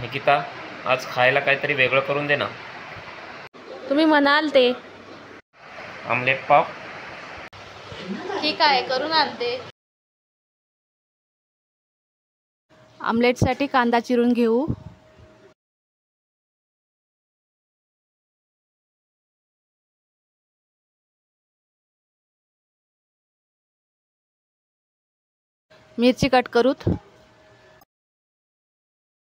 निकिता, आज खायला काहीतरी वेगळं करून दे ना. तुम्ही म्हणाल ते. आमलेट पाव. ठीक आहे, करून आणते. आमलेटसाठी कांदा चिरून घेऊ. मिरची कट करूत.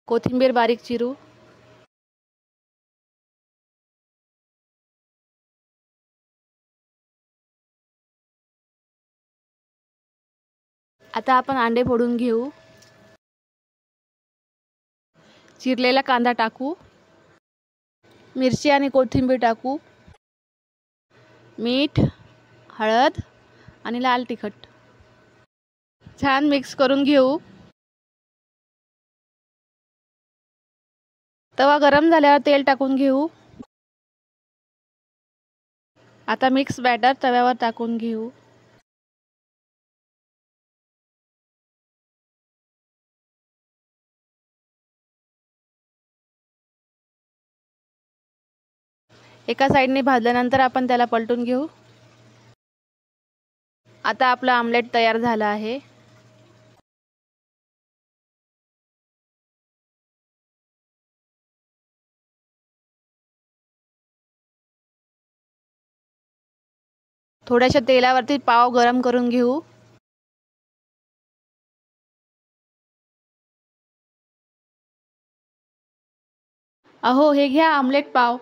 कोथिंबीर बारीक चिरू. आता आपण अंडे फोडून घेऊ. चिरलेला कांदा टाकू. मिरची आणि कोथिंबीर टाकू. मीठ, हळद आणि लाल तिखट. छान मिक्स करून घेऊ. तवा गरम झाल्यावर तेल टाकून घेऊ. आता मिक्स बॅटर तव्यावर टाकून घेऊ. एका साईडने भाजल्यानंतर आपण त्याला पलटून घेऊ. आता आपलं आमलेट तयार झालं आहे. थोड्याशा तेलावरती पाव गरम करून घेऊ. अहो, हे घ्या आमलेट पाव.